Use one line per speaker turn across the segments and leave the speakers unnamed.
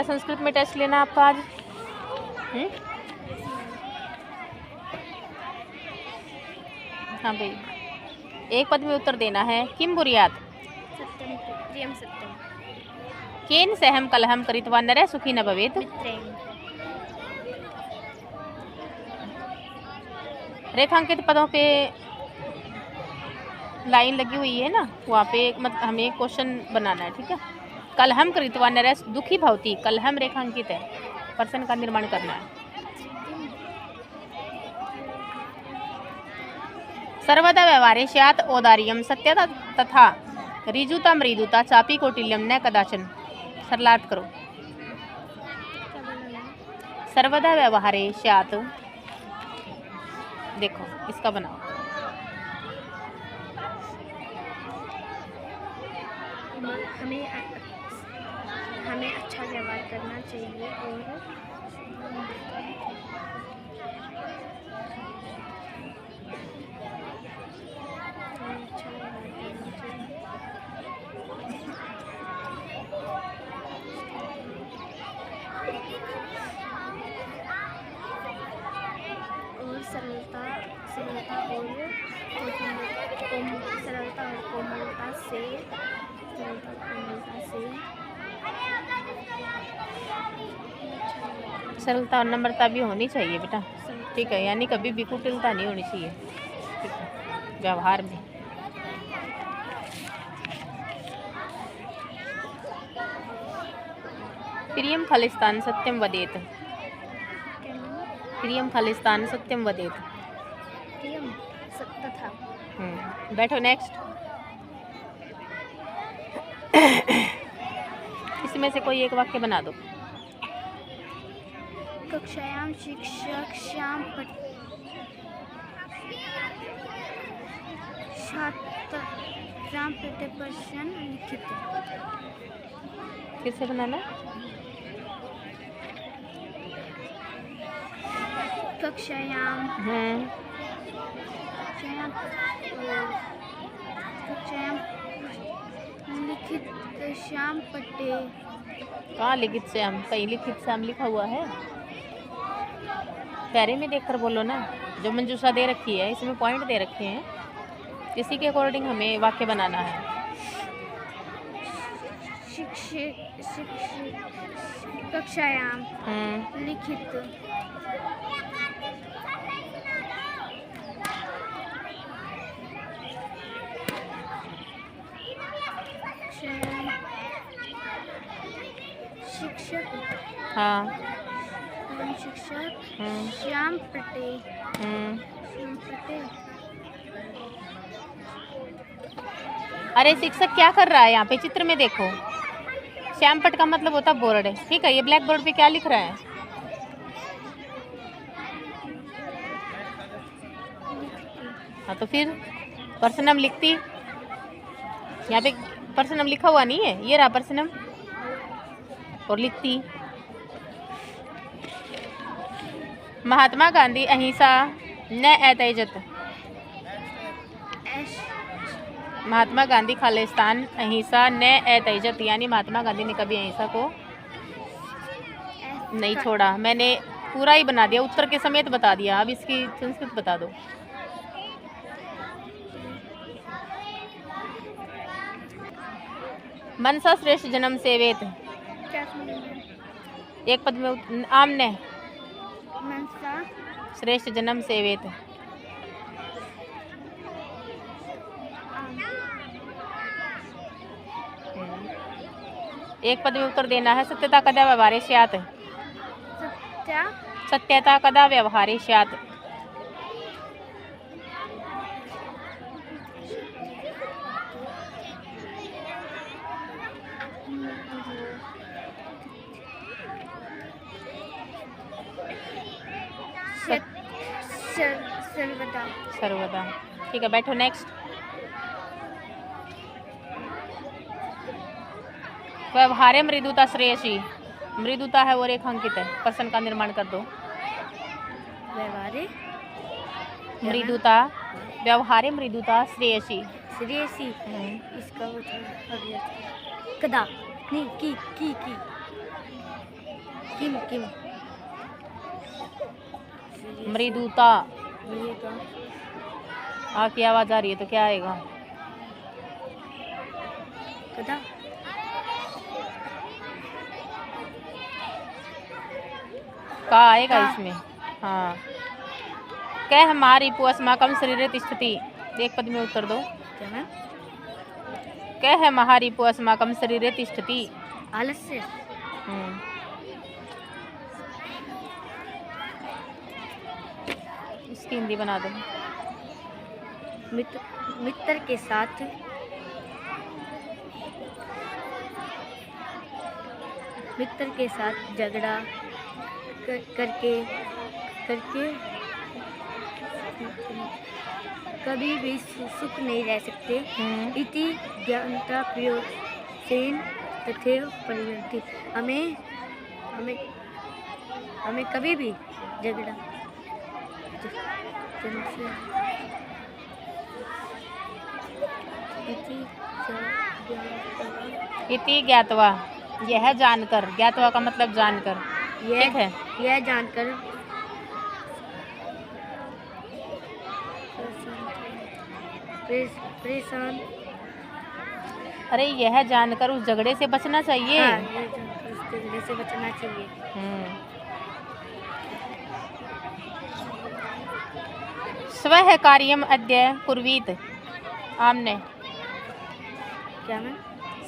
बेटा संस्कृत में टेस्ट लेना आपका आज। हाँ भाई, एक पद में उत्तर देना है। किम बुर्यात
सत्यम प्रियम सत्यम
केन सहम कलहम करित्वा नरः सुखी न भवेत्।
मित्रेण
रेखांकित पदों पे लाइन लगी हुई है ना, वहाँ पे हमें क्वेश्चन बनाना है, ठीक है। कलहम कृत्वा नरः दुखी भवति, कलहम रेखांकित है, पर्सन का निर्माण करना है। सर्वदा व्यवहारे स्यात् औदार्यं सत्यता तथा ऋजुता मृदुता चापी कौटिल्यम न कदाचन। सरलार्थ करो। सर्वदा व्यवहारे स्यात्, देखो इसका बनाओ।
हमें अच्छा व्यवहार करना चाहिए और सरलता और कोमलता से
सरलता और नम्रता भी होनी चाहिए बेटा, ठीक है। यानी कभी भी कुटिलता नहीं होनी चाहिए, ठीक है, व्यवहार में। प्रियम खालिस्तान सत्यम वदेत, प्रियम खालिस्तान सत्यम वदेत।
प्रियम सत्य था।
बैठो नेक्स्ट। इसमें से कोई एक वाक्य बना दो।
कक्षायां शिक्षक श्याम प्रति प्रश्न लिखित।
फिर से बनाना।
कक्षायां लिखित श्याम पट्टे।
कहाँ लिखित श्याम? कहीं लिखित श्याम लिखा हुआ है? पैरे में देखकर बोलो ना। जो मंजूषा दे रखी है इसमें पॉइंट दे रखे हैं, इसी के अकॉर्डिंग हमें वाक्य बनाना है।
कक्षायां लिखित शिक्षक श्याम पटे
अरे शिक्षक क्या कर रहा है यहाँ पे? चित्र में देखो, श्याम पट का मतलब होता बोर्ड है, ठीक है। ये ब्लैक बोर्ड पे क्या लिख रहा है? हाँ तो फिर पर्सनम लिखती। यहाँ पे पर्सनम लिखा हुआ नहीं है, ये रहा पर्सनम, और लिखती। महात्मा गांधी अहिंसा न एतजत, महात्मा गांधी खालिस्तान अहिंसा न एतजत, यानी महात्मा गांधी ने कभी अहिंसा को नहीं छोड़ा। मैंने पूरा ही बना दिया, उत्तर के समेत बता दिया। अब इसकी संस्कृत बता दो। मनसा श्रेष्ठ जन्म सेवेत, एक पद में आमने
मनसा
श्रेष्ठ जन्म सेवेत। एक पद में उत्तर देना है। सत्यता कदा व्यवहारे स्यात्, सत्यता कदा व्यवहारे स्यात्।
सर्वदा
सर्वदा, ठीक है। बैठो नेक्स्ट। व्यवहारे मृदुता श्रेयसी, मृदुता है वो रेखांकित है, पर्सन का निर्माण कर दो।
व्यवहारे
मृदुता, व्यवहारे मृदुता श्रेयसी,
श्रेयसी इसका कदा नहीं की किम किम
मृदुता।
मृदुता
आ की आवाज आ रही है तो क्या आएगा?
गधा
का आएगा
का।
इसमें। हाँ। कह हमारी पुअस्माकम शरीर तिष्ठति। एक पद में उत्तर दो।
क्या मैम?
कह महारी पुअस्माकम शरीर तिष्ठति।
आलस्य
इसकी हिंदी बना दो।
मित्र के साथ झगड़ा करके कभी भी सुख नहीं रह सकते। इति ज्ञानता प्रयोगसेन तथैव परिवर्तित। हमें कभी भी झगड़ा
इति ज्ञातवा, यह जानकर। ज्ञातवा का मतलब जानकर। ठीक है।
यह जानकर परेशान।
अरे यह जानकर उस झगड़े से बचना चाहिए।
हाँ, यह जानकर उस झगड़े से बचना चाहिए।
स्वः कार्यम अद्य कुर्वीत। आमने।
क्या मैम?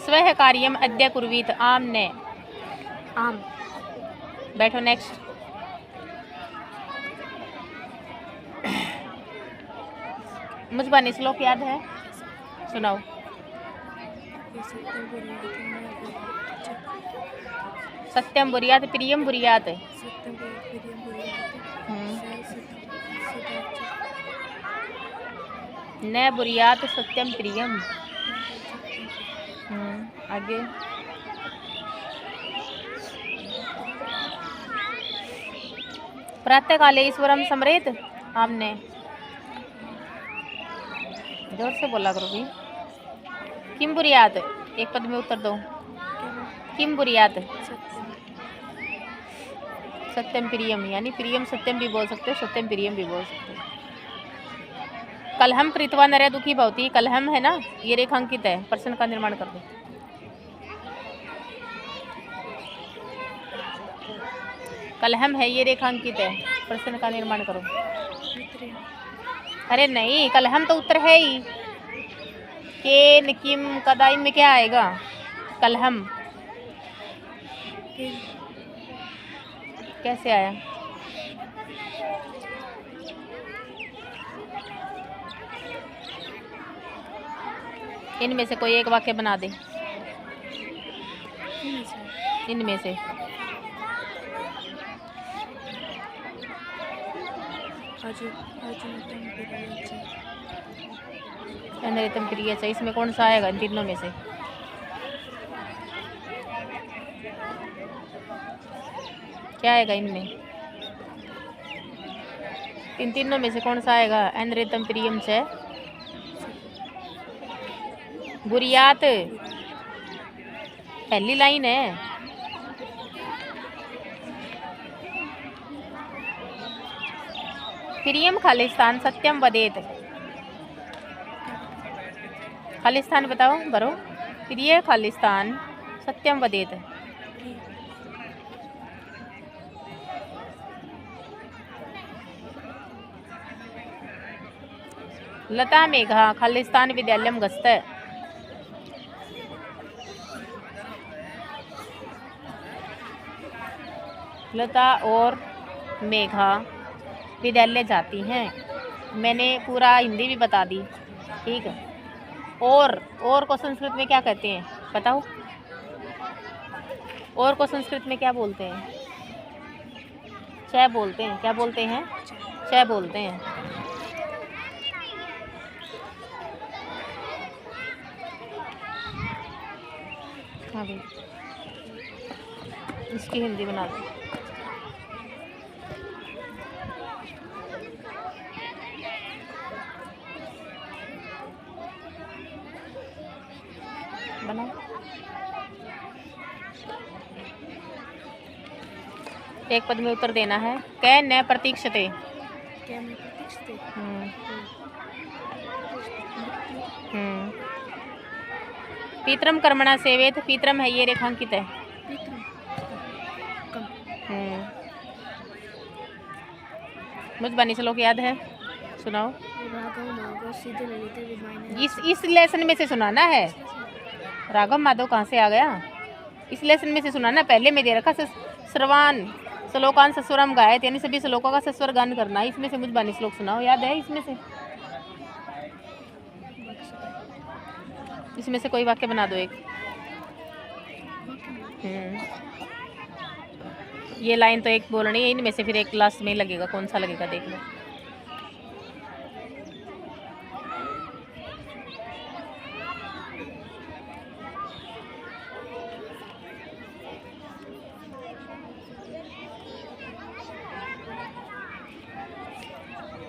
स्वः कार्यम अद्य कुर्वीत। आमने।
आम।
बैठो। नेक्स्ट। मुझे श्लोक याद है? सुनाओ। सत्यम बुरियात प्रियम बुरियात। न बुरियात सत्यम प्रियम। आगे। प्रातः काले ईश्वरम समरेत। हमने जोर से बोला करो भी। किम बुरियात। एक पद में उत्तर दो। किम बुरियात। सत्यम प्रियम, यानी प्रियम सत्यम भी बोल सकते हो, सत्यम प्रियम भी बोल सकते हो। कलहम कृत्वा नरय दुखी भवति। कलहम है ना, ये रेखांकित है। प्रश्न का निर्माण कर दो। कलहम है, ये रेखांकित है। प्रश्न का निर्माण करो। अरे नहीं, कलहम तो उत्तर है ही। केन किम कदा, इनमें क्या आएगा? कलहम कैसे आया? इनमें से कोई एक वाक्य बना दे। इनमें से अनरितम प्रिय चाहिए, इसमें कौन सा आएगा इन तीनों में से? क्या आएगा इनमें? इन तीनों में से कौन सा आएगा? अनरितम प्रियम से बुरियात पहली लाइन है। प्रियम खालिस्तान सत्यम वदेत। खालिस्तान बताओ भरो। प्रिय खालिस्तान सत्यम वदेत। लता मेघा खालिस्तान विद्यालयम गस्त। लता और मेघा विद्यालय जाती हैं। मैंने पूरा हिंदी भी बता दी। ठीक है। और को संस्कृत में क्या कहते हैं बताओ? और को संस्कृत में क्या बोलते हैं? च बोलते हैं। क्या बोलते हैं? च बोलते हैं। हाँ भाई, इसकी हिंदी बना दो। बनाओ। एक पद में उत्तर देना है। कै न प्रतीक्षते।
क्या मैं प्रतीक्षते
हम्म,
मृत्यु
हम्म। पितरम कर्मणा सेवेत। पितरम है ये रेखांकित है।
पितृ कम
हम्म। मुझ बनी श्लोक याद है, सुनाओ।
राघव माधव सीधे ललित विमायन
इस लेसन में से सुनाना है। राघव माधव कहाँ से आ गया? इस लेसन में से सुनाना। पहले में दे रखा श्रवान श्लोकान सस्वरम गायत, यानी सभी श्लोकों का सस्वर गान करना। इसमें से मुझ बानी श्लोक सुनाओ, याद है इसमें से? इसमें से कोई वाक्य बना दो एक। ये लाइन तो एक बोलनी है, इनमें से फिर एक लास्ट में लगेगा, कौन सा लगेगा देख लो।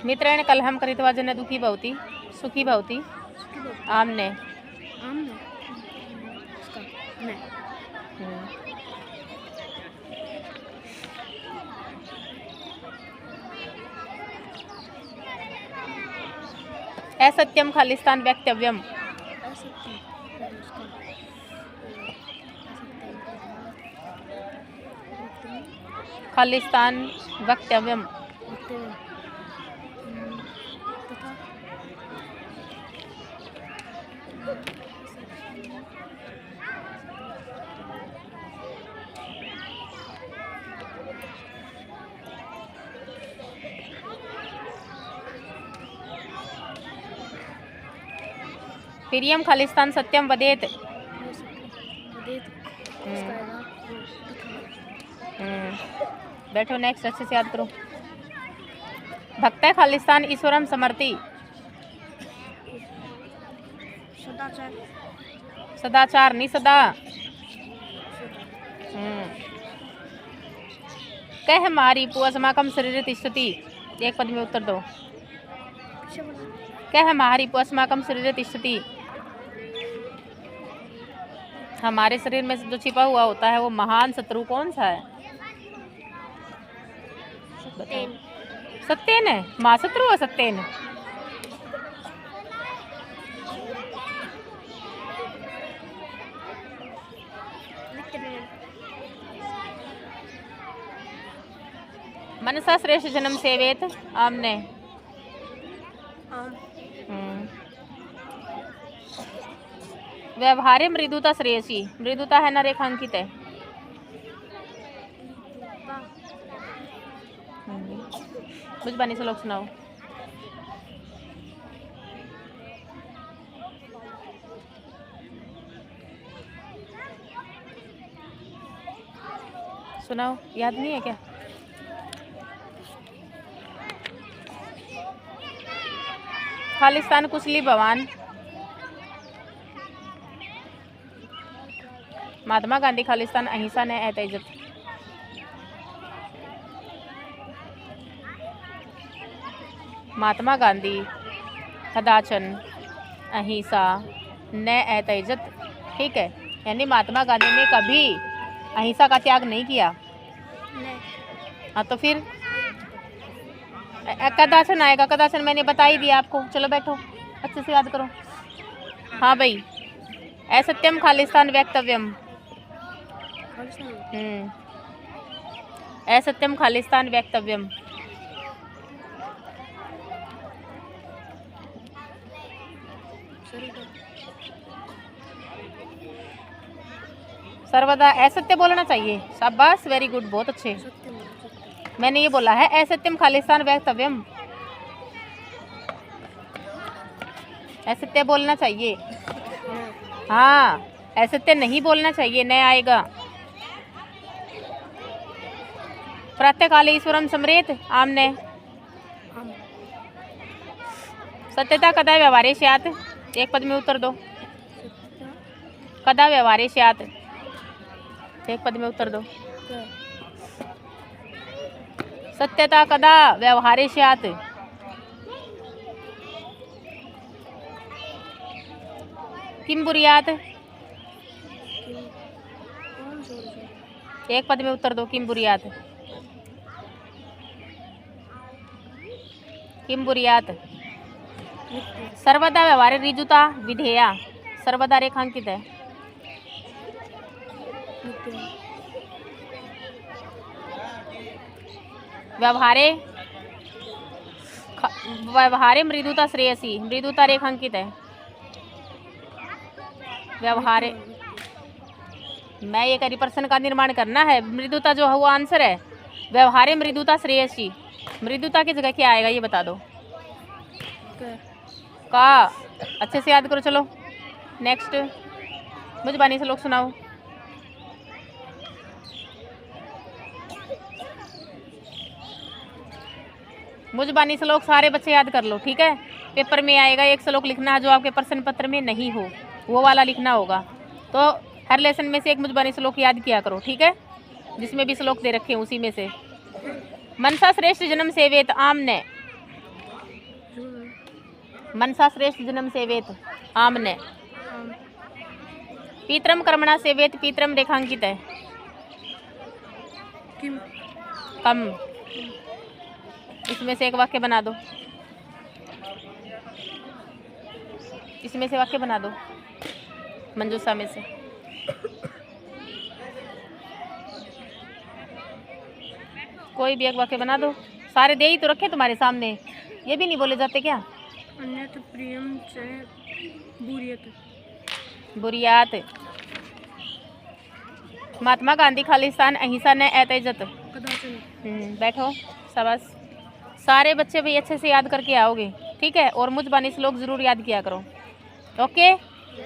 मित्रेण कलहम करित्वा जन दुखी भवति सुखी भवति आमने।
आमने उसका मैं
असत्यम खालिस्तान वक्तव्यम।
असत्य उसका
खालिस्तान वक्तव्यम।
तथा
प्रियम खालिस्तान सत्यम वदेत। बैठो, नेक्स्ट अच्छे से याद करो। भक्त खालिस्तान ईश्वरम समर्ति।
सदाचार
सदाचार नहीं सदा। कह हमारी पुअस्माकम शरीर तिष्ठति। एक पद में उत्तर दो। कह हमारी पुअस्माकम शरीर तिष्ठति। हमारे शरीर में जो छिपा हुआ होता है वो महान शत्रु कौन सा है?
सत्येन
सत्येन है। माँ शत्रु है सत्येन। मनसा श्रेष्ठ जन्म सेवेत आमने। व्यवहारे मृदुता श्रेयसी। मृदुता है ना रेखांकित है। कुछ बनी से लोग सुनाओ। सुनाओ, याद नहीं है क्या? खालिस्तान कुशली भवान। महात्मा गांधी खालिस्तान अहिंसा ने एतइज्जत। महात्मा गांधी कदाचन अहिंसा ने एतइज्जत। ठीक है, यानी महात्मा गांधी ने कभी अहिंसा का त्याग नहीं किया। हाँ तो फिर कदाचन आएगा। कदाचन मैंने बता ही दिया आपको। चलो बैठो, अच्छे से याद करो। हाँ भाई, असत्यम खालिस्तान वक्तव्यम। असत्यम खालिस्तान वक्तव्यम। सर्वदा असत्य बोलना चाहिए। शाबाश, वेरी गुड, बहुत अच्छे। मैंने ये बोला है असत्यम खालिस्तान वक्तव्यम। असत्य बोलना चाहिए। हाँ, असत्य नहीं बोलना चाहिए, न आएगा। प्रातःकाले ईश्वरम समरेत आमने। सत्यता कदा व्यवहारे स्यात्। एक पद में उत्तर दो। कदा व्यवहारे स्यात्। एक पद में उत्तर दो। सत्यता कदा व्यवहारे स्यात्। किम बुर्यात्। एक पद में उत्तर दो। किम बुरियात, किम बुरियात। सर्वदा व्यवहारे ऋजुता विधेया, सर्वदा रेखांकित है। व्यवहारे व्यवहारे मृदुता श्रेयसी, मृदुता रेखांकित है। व्यवहारे, मैं ये करी प्रश्न का निर्माण करना है। मृदुता जो है वो आंसर है। व्यवहारे मृदुता श्रेयसी, मृदुता की जगह क्या आएगा ये बता दो। का, अच्छे से याद करो। चलो नेक्स्ट, मुझे बानी से लोग सुनाओ। मुझे बानी श्लोक सारे बच्चे याद कर लो, ठीक है। पेपर में आएगा एक श्लोक लिखना है जो आपके प्रश्न पत्र में नहीं हो, वो वाला लिखना होगा। तो हर लेसन में से एक मुझे बानी श्लोक याद किया करो, ठीक है। जिसमें भी श्लोक दे रखे हैं उसी में से। मनसा श्रेष्ठ जन्म सेवेत आमने, मनसा श्रेष्ठ जन्म सेवेत आमने। पीत्रम कर्मणा सेवेत, पीत्रम रेखांकित है। कम, इसमें से एक वाक्य बना दो, इसमें से वाक्य बना दो मंजूषा में से। कोई भी एक वाक्य बना दो, सारे दे ही तो रखे तुम्हारे सामने, ये भी नहीं बोले जाते क्या।
अन्यथा प्रियम से बुरियत,
बुरियात। महात्मा गांधी खालिस्तान अहिंसा न एतेजत। बैठो, शाबाश। सारे बच्चे भी अच्छे से याद करके आओगे, ठीक है। और मुझ बानी श्लोक जरूर याद किया करो, ओके।